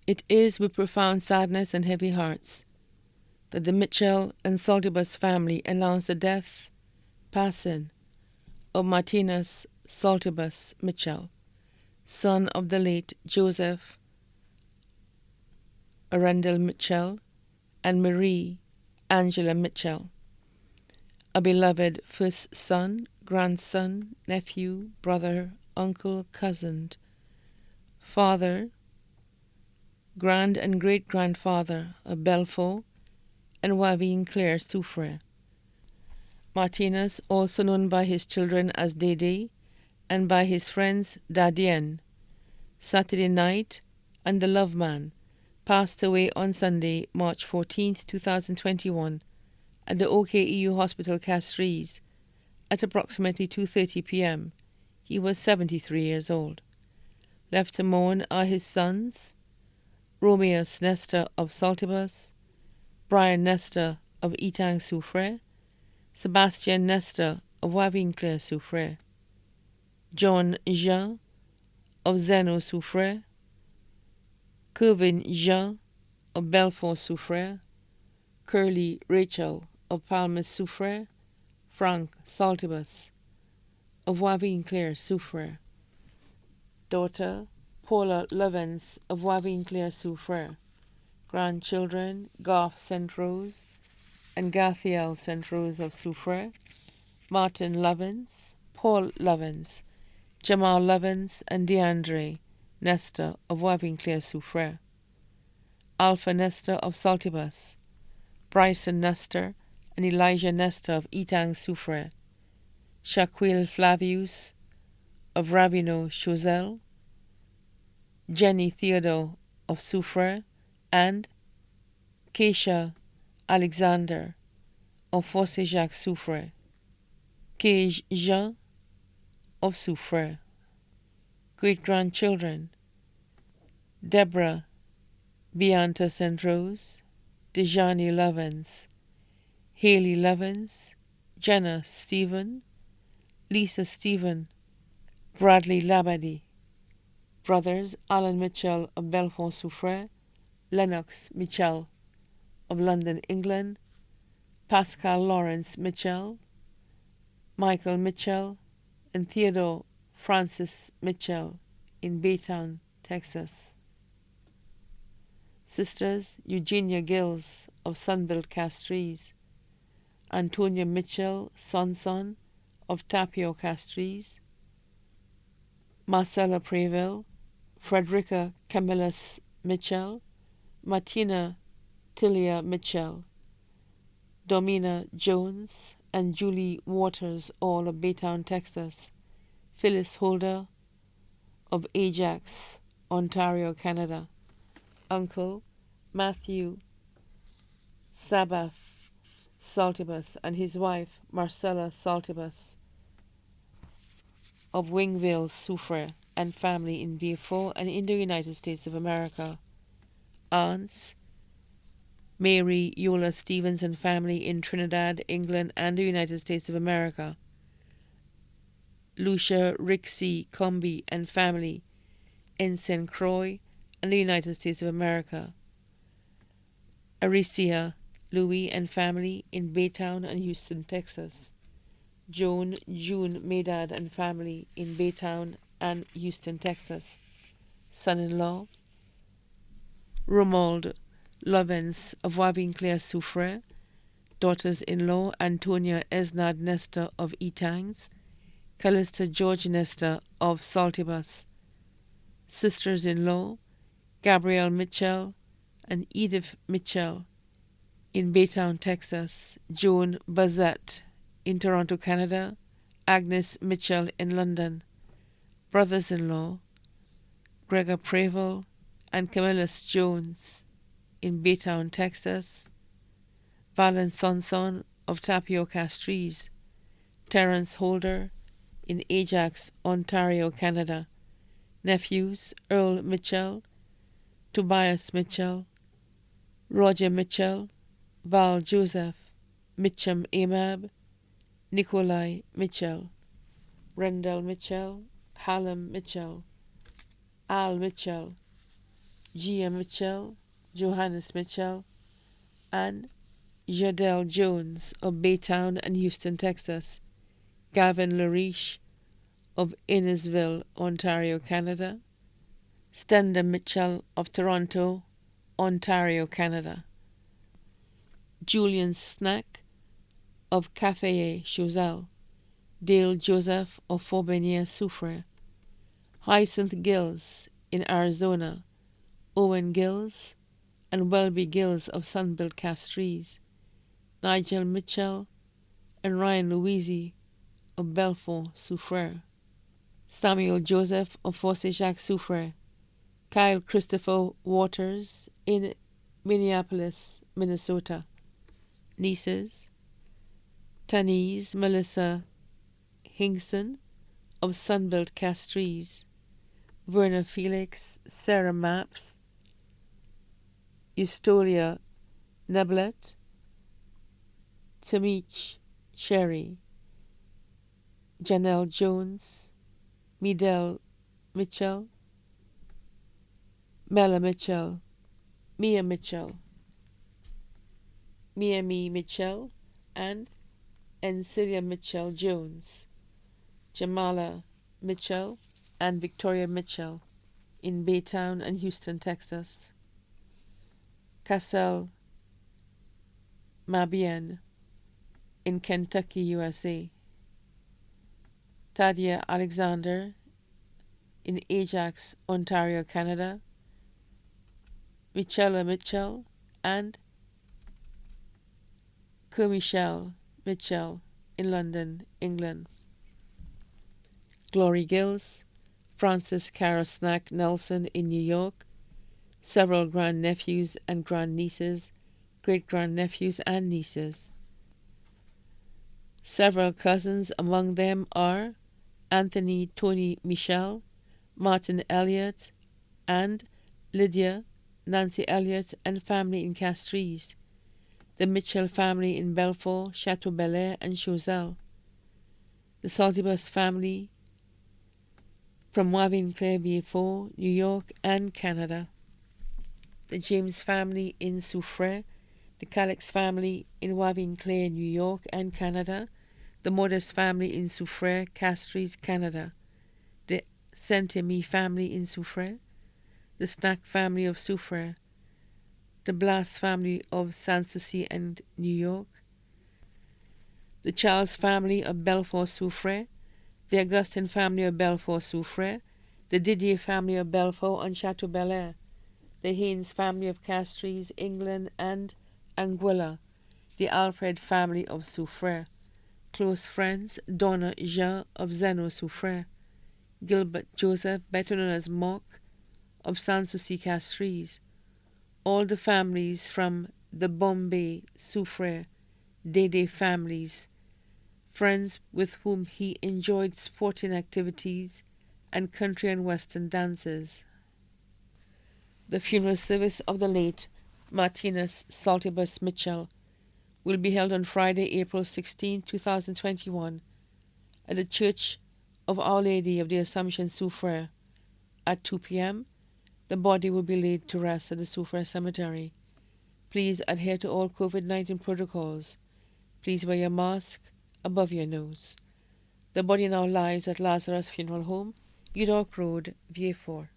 It is with profound sadness and heavy hearts that the Mitchell and Saltibus family announced the death, passing, of Martinus Saltibus Mitchell, son of the late Joseph Arundel Mitchell and Marie Angela Mitchell, a beloved first son, grandson, nephew, brother, uncle, cousin, father, grand and great-grandfather of Belfort and Wavine Claire Souffre. Martinus, also known by his children as Dede and by his friends Dadien, Saturday Night, and The Love Man, passed away on Sunday, March 14, 2021, at the OKEU Hospital Castries at approximately 2:30 p.m. He was 73 years old. Left to mourn are his sons, Romeus Nestor of Saltibus, Brian Nestor of Etang Souffre, Sebastian Nestor of Wavine Claire Souffre, John Jean of Zeno Souffre, Kevin Jean of Belfort Souffre, Curly Rachel of Palmas Souffre, Frank Saltibus of Wavine Claire Souffre, daughter Paula Lovens of Wavine Claire Souffre, grandchildren Garth St. Rose and Gathiel St. Rose of Souffre, Martin Lovens, Paul Lovens, Jamal Lovens, and DeAndre Nestor of Wavine Claire Souffre, Alpha Nestor of Saltibus, Bryson Nestor and Elijah Nestor of Etang Souffre, Shaquille Flavius of Rabino Chozel, Jenny Theodore of Souffre, and Keisha Alexander of Fosse Jacques Souffre, Cage Jean of Souffre. Great-grandchildren Deborah Bianta St. Rose, Dejani Lovens, Haley Lovens, Jenna Stephen, Lisa Stephen, Bradley Labadie. Brothers Alan Mitchell of Belfort Souffre, Lennox Mitchell of London, England, Pascal Lawrence Mitchell, Michael Mitchell, and Theodore Francis Mitchell in Baytown, Texas. Sisters Eugenia Gills of Sunbelt Castries, Antonia Mitchell Sonson of Tapio Castries, Marcella Preville, Frederica Camillus Mitchell, Martina Tilia Mitchell, Domina Jones, and Julie Waters, all of Baytown, Texas, Phyllis Holder of Ajax, Ontario, Canada, Uncle Matthew Sabath Saltibus and his wife Marcella Saltibus of Wingville, Souffre, and family in Beaufort and in the United States of America. Aunts Mary Yola Stevens and family in Trinidad, England, and the United States of America. Lucia Rixie Comby and family in St. Croix and the United States of America. Aricia Louis and family in Baytown and Houston, Texas. Joan June Medad and family in Baytown and Houston, Texas. Son-in-law Romuald Lovens of Wavine Claire Souffre, daughters-in-law Antonia Esnad Nestor of Etangs, Callista George Nestor of Saltibus, sisters-in-law Gabrielle Mitchell and Edith Mitchell in Baytown, Texas, Joan Bazette in Toronto, Canada, Agnes Mitchell in London, brothers-in-law Gregor Preval and Camillus Jones in Baytown, Texas, Valence Sonson of Tapio Castries, Terence Holder in Ajax, Ontario, Canada, nephews Earl Mitchell, Tobias Mitchell, Roger Mitchell, Val Joseph, Mitchum Amab, Nikolai Mitchell, Rendell Mitchell, Hallam Mitchell, Al Mitchell, Gia Mitchell, Johannes Mitchell, and Jadell Jones of Baytown and Houston, Texas, Gavin Lariche of Innisville, Ontario, Canada, Stenda Mitchell of Toronto, Ontario, Canada, Julian Snack of Café Choiseul, Dale Joseph of Fourbier Soufre, Hyacinth Gills in Arizona, Owen Gills and Welby Gills of Sunbelt Castries, Nigel Mitchell and Ryan Louisi of Belfort Soufre, Samuel Joseph of Fossé Jacques Soufre, Kyle Christopher Waters in Minneapolis, Minnesota, nieces, Tanise Melissa Hinkson of Sunbelt Castries, Verna Felix, Sarah Maps, Eustolia Neblet, Tamich Cherry, Janelle Jones, Midel Mitchell, Mela Mitchell, Mia Mitchell, Mia Me Mitchell, and Encilia Mitchell Jones, Jamala Mitchell, and Victoria Mitchell in Baytown and Houston, Texas, Cassell Mabien in Kentucky, USA, Tadia Alexander in Ajax, Ontario, Canada, Michella Mitchell, and Michelle Mitchell in London, England. Glory Gills, Francis Karasnak Nelson in New York, several grandnephews and grandnieces, great-grandnephews and nieces. Several cousins among them are Anthony Tony Michel, Martin Elliott, and Lydia Nancy Elliott and family in Castries, the Mitchell family in Belfort, Chateau Belair, and Choiseul, the Saltibus family from Wavin-Clair-Beaufort, New York, and Canada, the James family in Soufre, the Calix family in Wavin-Clair, New York, and Canada, the Modest family in Soufre, Castries, Canada, the Saint-Aimé family in Soufre, the Snack family of Soufre, the Blas family of Sanssouci and New York, the Charles family of Belfort Soufre, the Augustin family of Belfort Soufre, the Didier family of Belfort and Chateau Belair, the Haynes family of Castries, England, and Anguilla, the Alfred family of Soufre, close friends Donna Jean of Zeno Soufre, Gilbert Joseph, better known as Mock, of Sanssouci Castries, all the families from the Bombay, Soufre, Dede families, friends with whom he enjoyed sporting activities and country and western dances. The funeral service of the late Martinus Saltibus Mitchell will be held on Friday, April 16, 2021, at the Church of Our Lady of the Assumption, Soufre, at 2 p.m. The body will be laid to rest at the Soufre Cemetery. Please adhere to all COVID-19 protocols. Please wear your mask above your nose. The body now lies at Lazarus Funeral Home, Udall Road, Vieux Fort.